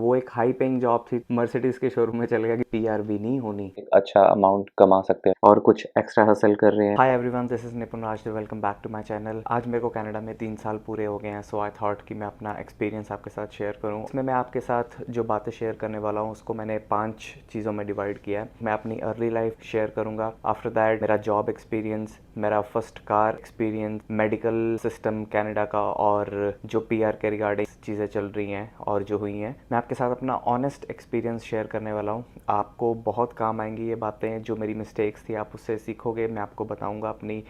वो एक high paying job थी, मर्सिडीज़ के शोरूम में चले गया कि पीआर भी नहीं होनी। एक अच्छा अमाउंट कमा सकते हैं और कुछ एक्स्ट्रा हसल कर रहे हैं। Hi everyone, this is Nipun Raj, welcome back to my channel. आज मेरे को कनाडा में 3 साल पूरे हो गए हैं, सो आई थॉट कि मैं अपना एक्सपीरियंस आपके साथ शेयर करूं। इसमें मैं आपके साथ जो बातें शेयर करने वाला हूं उसको मैंने 5 चीज़ों में डिवाइड किया है। मैं अपनी अर्ली लाइफ शेयर करूंगा, आफ्टर दैट मेरा जॉब एक्सपीरियंस, मेरा first car experience, medical system Canada का, और जो पीआर के रिगार्डिंग चीज़ें चल रही हैं और जो हुई हैं। मैं आपके साथ अपना ऑनेस्ट एक्सपीरियंस शेयर करने वाला हूँ। आपको बहुत काम आएंगी ये बातें, जो मेरी मिस्टेक्स थी आप उससे सीखोगे। मैं आपको बताऊंगा अपनी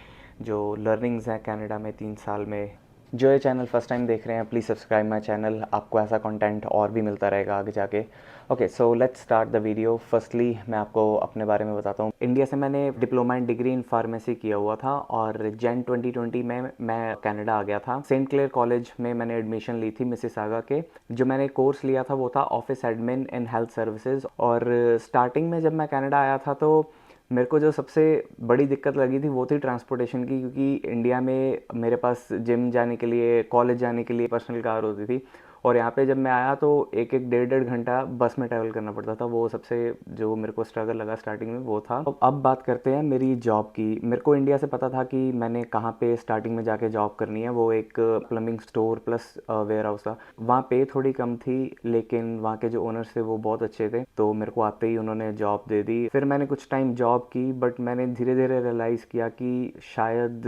जो लर्निंग्स हैं कनाडा में 3 साल में। जो ये चैनल फर्स्ट टाइम देख रहे हैं, प्लीज़ सब्सक्राइब माय चैनल, आपको ऐसा कंटेंट और भी मिलता रहेगा आगे जाके। Okay, so let's start the video. Firstly मैं आपको अपने बारे में बताता हूँ। इंडिया से मैंने diploma and degree in pharmacy किया हुआ था और जैन 2020 में मैं कनाडा आ गया था। सेंट क्लेयर कॉलेज में मैंने एडमिशन ली थी मिसिसागा के। जो मैंने कोर्स लिया था वो था office admin in health services. और स्टार्टिंग में जब मैं कनाडा आया था तो मेरे को जो सबसे बड़ी दिक्कत लगी थी वो थी ट्रांसपोर्टेशन की, क्योंकि इंडिया में मेरे पास जिम जाने के लिए, कॉलेज जाने के लिए पर्सनल कार होती थी, और यहाँ पे जब मैं आया तो एक एक डेढ़ डेढ़ घंटा बस में ट्रैवल करना पड़ता था। वो सबसे जो मेरे को स्ट्रगल लगा स्टार्टिंग में वो था। अब बात करते हैं मेरी जॉब की। मेरे को इंडिया से पता था कि मैंने कहाँ पे स्टार्टिंग में जाके जॉब करनी है। वो एक plumbing store plus warehouse था। वहाँ पे थोड़ी कम थी, लेकिन वहाँ के जो ओनर्स थे वो बहुत अच्छे थे, तो मेरे को आते ही उन्होंने जॉब दे दी। फिर मैंने कुछ टाइम जॉब की, बट मैंने धीरे धीरे रियलाइज़ किया कि शायद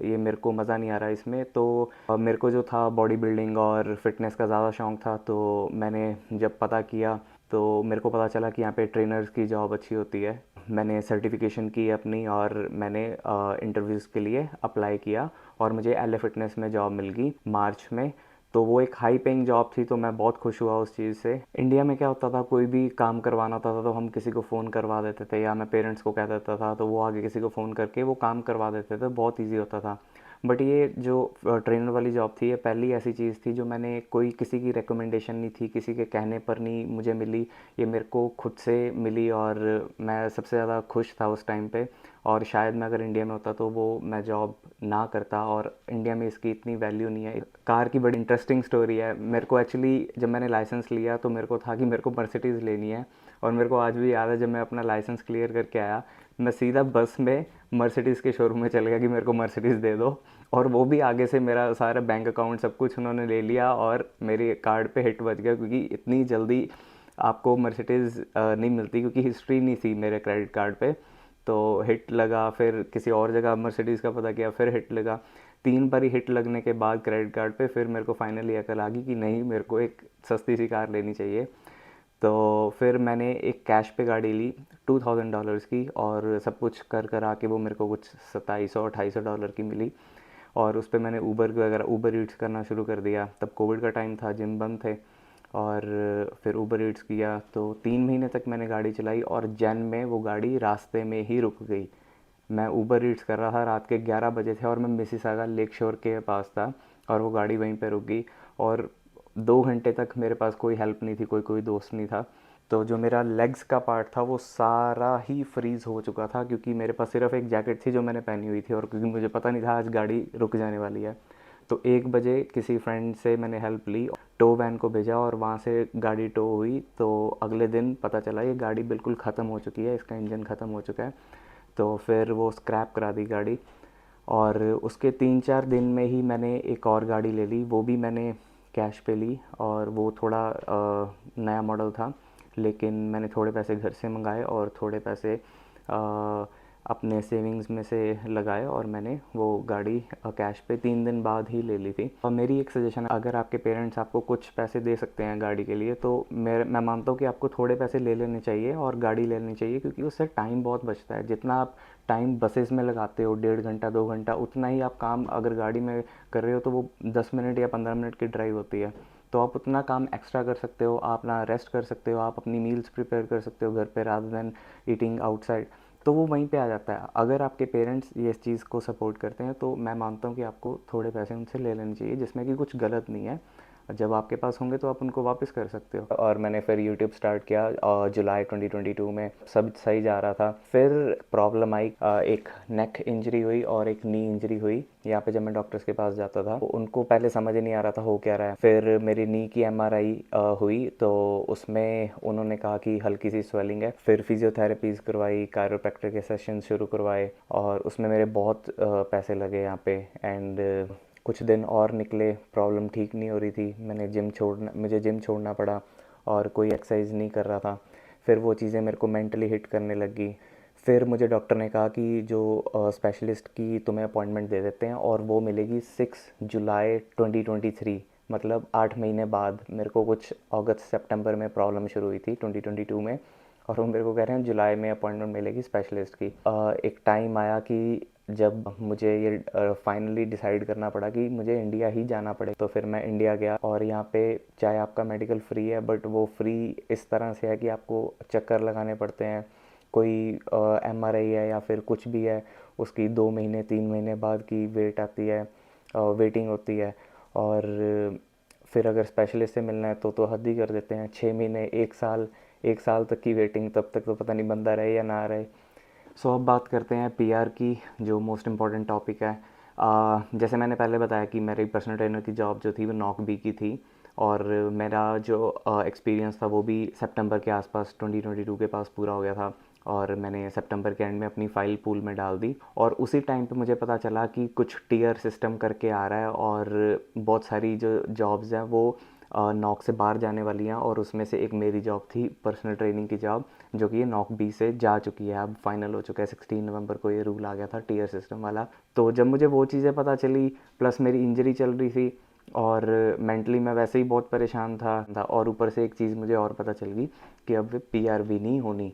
ये मेरे को मज़ा नहीं आ रहा इसमें। तो मेरे को जो था बॉडी बिल्डिंग और फिटनेस का ज़्यादा शौक था, तो मैंने जब पता किया तो मेरे को पता चला कि यहाँ पे ट्रेनर्स की जॉब अच्छी होती है। मैंने सर्टिफिकेशन की अपनी और मैंने इंटरव्यूज़ के लिए अप्लाई किया और मुझे एल फिटनेस में जॉब मिल गई मार्च में। तो वो एक हाई पेइंग जॉब थी, तो मैं बहुत खुश हुआ उस चीज़ से। इंडिया में क्या होता था, कोई भी काम करवाना होता था तो हम किसी को फ़ोन करवा देते थे, या मैं पेरेंट्स को कह देता था तो वो आगे किसी को फ़ोन करके वो काम करवा देते थे, बहुत ईजी होता था। बट ये जो ट्रेनर वाली जॉब थी, ये पहली ऐसी चीज़ थी जो मैंने, कोई किसी की रिकमेंडेशन नहीं थी, किसी के कहने पर नहीं मुझे मिली, ये मेरे को खुद से मिली, और मैं सबसे ज़्यादा खुश था उस टाइम पे। और शायद मैं अगर इंडिया में होता तो वो मैं जॉब ना करता, और इंडिया में इसकी इतनी वैल्यू नहीं है। कार की बड़ी इंटरेस्टिंग स्टोरी है। मेरे को एक्चुअली जब मैंने लाइसेंस लिया तो मेरे को था कि मेरे को मर्सिडीज़ लेनी है, और मेरे को आज भी याद है जब मैं अपना लाइसेंस क्लियर करके आया, मैं सीधा बस में मर्सिडीज़ के शोरूम में चले गया कि मेरे को मर्सिडीज़ दे दो। और वो भी आगे से मेरा सारा बैंक अकाउंट सब कुछ उन्होंने ले लिया और मेरे कार्ड पे हिट बज गया, क्योंकि इतनी जल्दी आपको मर्सिडीज़ नहीं मिलती, क्योंकि हिस्ट्री नहीं थी मेरे क्रेडिट कार्ड पे। तो हिट लगा, फिर किसी और जगह मर्सिडीज़ का पता किया, फिर हिट लगा। 3 बारी हिट लगने के बाद क्रेडिट कार्ड पे फिर मेरे को फाइनली अकल आ गई कि नहीं, मेरे को एक सस्ती सी कार लेनी चाहिए। तो फिर मैंने एक कैश पे गाड़ी ली $2000 की, और सब कुछ कर कर आके वो मेरे को कुछ 2700-2800 डॉलर की मिली। और उस पर मैंने ऊबर वगैरह, ऊबर ईट्स करना शुरू कर दिया। तब कोविड का टाइम था, जिम बंद थे, और फिर ऊबर ईट्स किया। तो 3 महीने तक मैंने गाड़ी चलाई, और जैन में वो गाड़ी रास्ते में ही रुक गई। मैं ऊबर ईट्स कर रहा था, रात के 11 बजे थे, और मैं मिसिसागा लेक शोर के पास था, और वो गाड़ी वहीं पे रुक गई। और 2 घंटे तक मेरे पास कोई हेल्प नहीं थी, कोई कोई दोस्त नहीं था। तो जो मेरा लेग्स का पार्ट था वो सारा ही फ्रीज़ हो चुका था, क्योंकि मेरे पास सिर्फ एक जैकेट थी जो मैंने पहनी हुई थी, और क्योंकि मुझे पता नहीं था आज गाड़ी रुक जाने वाली है। तो 1 बजे किसी फ्रेंड से मैंने हेल्प ली, टो वैन को भेजा, और वहाँ से गाड़ी टो हुई। तो अगले दिन पता चला ये गाड़ी बिल्कुल ख़त्म हो चुकी है, इसका इंजन ख़त्म हो चुका है। तो फिर वो स्क्रैप करा दी गाड़ी। और उसके 3-4 दिन में ही मैंने एक और गाड़ी ले ली, वो भी मैंने कैश पे ली, और वो थोड़ा नया मॉडल था, लेकिन मैंने थोड़े पैसे घर से मंगाए और थोड़े पैसे अपने सेविंग्स में से लगाए, और मैंने वो गाड़ी कैश पे 3 दिन बाद ही ले ली थी। और मेरी एक सजेशन है, अगर आपके पेरेंट्स आपको कुछ पैसे दे सकते हैं गाड़ी के लिए, तो मैं मानता हूँ कि आपको थोड़े पैसे ले लेने चाहिए और गाड़ी ले लेनी चाहिए, क्योंकि उससे टाइम बहुत बचता है। जितना आप टाइम बसेस में लगाते हो, 1.5 घंटा 2 घंटा, उतना ही आप काम अगर गाड़ी में कर रहे हो तो वो 10 मिनट या 15 मिनट की ड्राइव होती है। तो आप उतना काम एक्स्ट्रा कर सकते हो, आप ना रेस्ट कर सकते हो, आप अपनी मील्स प्रिपेयर कर सकते हो घर पे रादर देन ईटिंग आउटसाइड। तो वो वहीं पे आ जाता है। अगर आपके पेरेंट्स ये इस चीज़ को सपोर्ट करते हैं तो मैं मानता हूँ कि आपको थोड़े पैसे उनसे ले लेने चाहिए, जिसमें कि कुछ गलत नहीं है। जब आपके पास होंगे तो आप उनको वापस कर सकते हो। और मैंने फिर यूट्यूब स्टार्ट किया जुलाई 2022 में, सब सही जा रहा था। फिर प्रॉब्लम आई, एक नेक इंजरी हुई और एक नी इंजरी हुई। यहाँ पे जब मैं डॉक्टर्स के पास जाता था तो उनको पहले समझ ही नहीं आ रहा था हो क्या रहा है। फिर मेरी नी की एमआरआई हुई तो उसमें उन्होंने कहा कि हल्की सी स्वेलिंग है। फिर फिजियोथेरेपीज़ करवाई, कायरोप्रैक्टर के सेशन शुरू करवाए और उसमें मेरे बहुत पैसे लगे यहाँ पे। एंड कुछ दिन और निकले, प्रॉब्लम ठीक नहीं हो रही थी। मुझे जिम छोड़ना पड़ा और कोई एक्सरसाइज नहीं कर रहा था। फिर वो चीज़ें मेरे को मेंटली हिट करने लगी। फिर मुझे डॉक्टर ने कहा कि जो स्पेशलिस्ट की तुम्हें अपॉइंटमेंट दे देते हैं और वो मिलेगी 6 जुलाई 2023, मतलब 8 महीने बाद। मेरे को कुछ अगस्त सितंबर में प्रॉब्लम शुरू हुई थी 2022 में, और वो मेरे को कह रहे हैं जुलाई में अपॉइंटमेंट मिलेगी स्पेशलिस्ट की। एक टाइम आया कि जब मुझे ये फाइनली डिसाइड करना पड़ा कि मुझे इंडिया ही जाना पड़े। तो फिर मैं इंडिया गया और यहाँ पे चाहे आपका मेडिकल फ्री है, बट वो फ्री इस तरह से है कि आपको चक्कर लगाने पड़ते हैं। कोई एमआरआई है या फिर कुछ भी है, उसकी 2 महीने 3 महीने बाद की वेटिंग होती है। और फिर अगर स्पेशलिस्ट से मिलना है तो हद ही कर देते हैं, 6 महीने 1 साल तक की वेटिंग। तब तक तो पता नहीं बंदा रहे या ना रहे। सो अब बात करते हैं पीआर की, जो मोस्ट इम्पॉर्टेंट टॉपिक है। जैसे मैंने पहले बताया कि मेरी पर्सनल ट्रेनर की जॉब जो थी वो नॉक बी की थी, और मेरा जो एक्सपीरियंस था वो भी सितंबर के आसपास 2022 के पास पूरा हो गया था। और मैंने सितंबर के एंड में अपनी फ़ाइल पूल में डाल दी, और उसी टाइम पे मुझे पता चला कि कुछ टियर सिस्टम करके आ रहा है और बहुत सारी जो जॉब्स हैं वो नॉक से बाहर जाने वाली हैं। और उसमें से एक मेरी जॉब थी, पर्सनल ट्रेनिंग की जॉब, जो कि ये नॉक बी से जा चुकी है, अब फाइनल हो चुका है। 16 नवंबर को ये रूल आ गया था टियर सिस्टम वाला। तो जब मुझे वो चीज़ें पता चली, प्लस मेरी इंजरी चल रही थी और मेंटली मैं वैसे ही बहुत परेशान था, और ऊपर से एक चीज़ मुझे और पता चल गई कि अब पीआर भी नहीं होनी,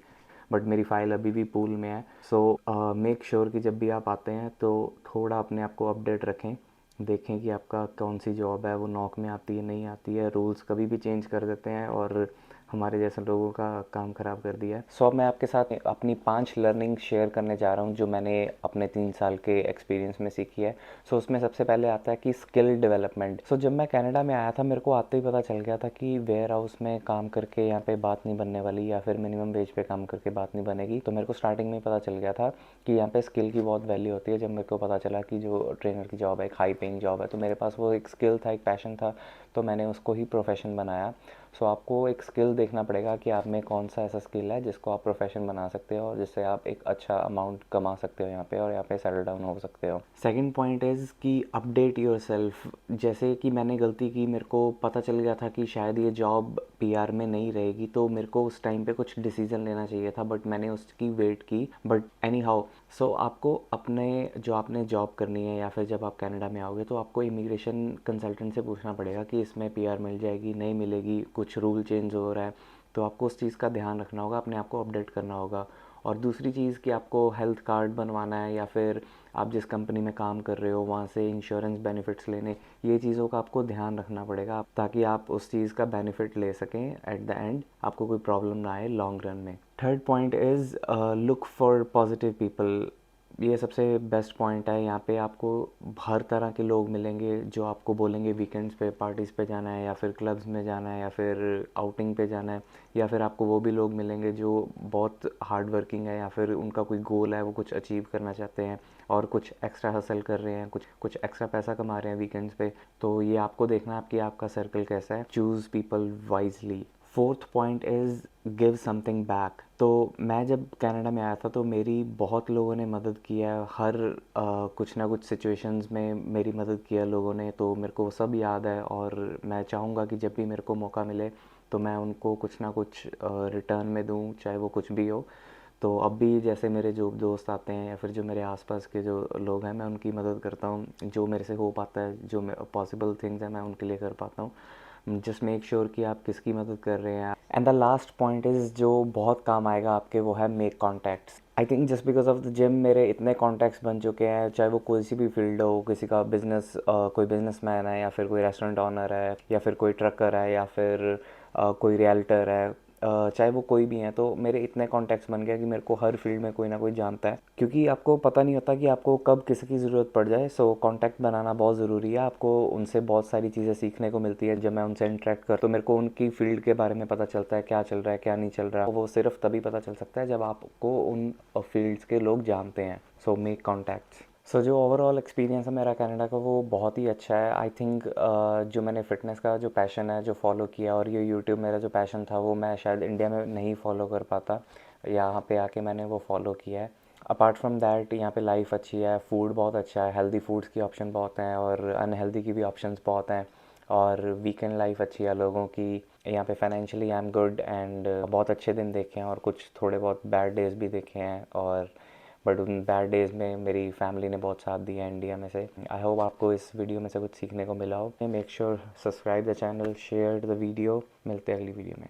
बट मेरी फ़ाइल अभी भी पूल में है। सो मेक श्योर कि जब भी आप आते हैं तो थोड़ा अपने आप को अपडेट रखें, देखें कि आपका कौन सी जॉब है वो नॉक में आती है नहीं आती है। रूल्स कभी भी चेंज कर देते हैं और हमारे जैसे लोगों का काम ख़राब कर दिया है। सो अब मैं आपके साथ अपनी 5 लर्निंग शेयर करने जा रहा हूँ जो मैंने अपने 3 साल के एक्सपीरियंस में सीखी है। सो उसमें सबसे पहले आता है कि स्किल डेवलपमेंट। सो जब मैं कनाडा में आया था, मेरे को आते ही पता चल गया था कि वेयर हाउस में काम करके यहाँ पे बात नहीं बनने वाली, या फिर मिनिमम वेज पे काम करके बात नहीं बनेगी। तो मेरे को स्टार्टिंग में ही पता चल गया था कि यहाँ पे स्किल की बहुत वैल्यू होती है। जब मेरे को पता चला कि जो ट्रेनर की जॉब है एक हाई पेइंग जॉब है, तो मेरे पास वो एक स्किल था, एक पैशन था, तो मैंने उसको ही प्रोफेशन बनाया। सो आपको एक स्किल देखना पड़ेगा कि आप में कौन सा ऐसा स्किल है जिसको आप प्रोफेशन बना सकते हो और जिससे आप एक अच्छा अमाउंट कमा सकते हो यहाँ पे, और यहाँ पे सेटल डाउन हो सकते हो। सेकंड पॉइंट इज़ कि अपडेट योर सेल्फ। जैसे कि मैंने गलती की, मेरे को पता चल गया था कि शायद ये जॉब पीआर में नहीं रहेगी, तो मेरे को उस टाइम पे कुछ डिसीजन लेना चाहिए था, बट मैंने उसकी वेट की। बट एनी हाउ, सो आपको अपने जो आपने जॉब करनी है या फिर जब आप कनाडा में आओगे तो आपको इमिग्रेशन कंसल्टेंट से पूछना पड़ेगा कि इसमें पीआर मिल जाएगी नहीं मिलेगी, कुछ रूल चेंज हो रहा है। तो आपको उस चीज़ का ध्यान रखना होगा, अपने आप को अपडेट करना होगा। और दूसरी चीज़ कि आपको हेल्थ कार्ड बनवाना है, या फिर आप जिस कंपनी में काम कर रहे हो वहाँ से इंश्योरेंस बेनिफिट्स लेने, ये चीज़ों का आपको ध्यान रखना पड़ेगा ताकि आप उस चीज़ का बेनिफिट ले सकें एट द एंड, आपको कोई प्रॉब्लम ना आए लॉन्ग रन में। Third point is look for positive people. ये सबसे बेस्ट पॉइंट है। यहाँ पे आपको हर तरह के लोग मिलेंगे जो आपको बोलेंगे वीकेंड्स पे पार्टीज़ पे जाना है, या फिर क्लब्स में जाना है, या फिर आउटिंग पे जाना है। या फिर आपको वो भी लोग मिलेंगे जो बहुत हार्ड वर्किंग है, या फिर उनका कोई गोल है, वो कुछ अचीव करना चाहते हैं और कुछ एक्स्ट्रा हसल कर रहे हैं, कुछ एक्स्ट्रा पैसा कमा रहे हैं वीकेंड्स पे। तो ये आपको देखना है कि आपका सर्कल कैसा है। Choose people wisely. Fourth point is give something back. तो मैं जब कनाडा में आया था तो मेरी बहुत लोगों ने मदद किया, हर कुछ ना कुछ सिचुएशंस में मेरी मदद किया लोगों ने, तो मेरे को वो सब याद है। और मैं चाहूँगा कि जब भी मेरे को मौका मिले तो मैं उनको कुछ ना कुछ रिटर्न में दूँ, चाहे वो कुछ भी हो। तो अब भी जैसे मेरे जो दोस्त आते हैं या फिर जो मेरे आसपास के जो लोग हैं, मैं उनकी मदद करता हूँ, जो मेरे से हो पाता है, जो पॉसिबल थिंग्स हैं मैं उनके लिए कर पाता हूँ। जस्ट मेक श्योर कि आप किसकी मदद कर रहे हैं। And the last point is जो बहुत काम आएगा आपके, वो है make contacts. I think just because of the gym मेरे इतने कॉन्टैक्ट्स बन चुके हैं, चाहे वो कोई सी भी फील्ड हो, किसी का बिजनेस, कोई बिजनेसमैन है, या फिर कोई रेस्टोरेंट ऑनर है, या फिर कोई ट्रकर है, या फिर कोई रियल्टर है, चाहे वो कोई भी हैं, तो मेरे इतने कॉन्टैक्ट्स बन गए कि मेरे को हर फील्ड में कोई ना कोई जानता है, क्योंकि आपको पता नहीं होता कि आपको कब किसी ज़रूरत पड़ जाए। सो कॉन्टैक्ट बनाना बहुत ज़रूरी है। आपको उनसे बहुत सारी चीज़ें सीखने को मिलती है। जब मैं उनसे इंटरेक्ट कर तो मेरे को उनकी फील्ड के बारे में पता चलता है, क्या चल रहा है क्या नहीं चल रहा है। वो सिर्फ तभी पता चल सकता है जब आपको उन फील्ड्स के लोग जानते हैं। So make contacts. सो जो ओवरऑल एक्सपीरियंस है मेरा कनाडा का, वो बहुत ही अच्छा है। आई थिंक जो मैंने फ़िटनेस का जो पैशन है जो फॉलो किया, और ये यूट्यूब मेरा जो पैशन था, वो मैं शायद इंडिया में नहीं फॉलो कर पाता। यहाँ पे आके मैंने वो फॉलो किया है। अपार्ट फ्रॉम दैट यहाँ पे लाइफ अच्छी है, फूड बहुत अच्छा है, हेल्दी फूड्स की ऑप्शन बहुत हैं और अनहेल्दी की भी ऑप्शंस बहुत हैं। और वीकेंड लाइफ अच्छी है लोगों की। यहाँ पे financially I am good, and बहुत अच्छे दिन देखे हैं और कुछ थोड़े बहुत बैड डेज़ भी देखे हैं। और बट उन बैड डेज़ में मेरी फैमिली ने बहुत साथ दिया इंडिया में से। आई होप आपको इस वीडियो में से कुछ सीखने को मिला हो। Make sure subscribe the channel, share the video. मिलते हैं अगली वीडियो में।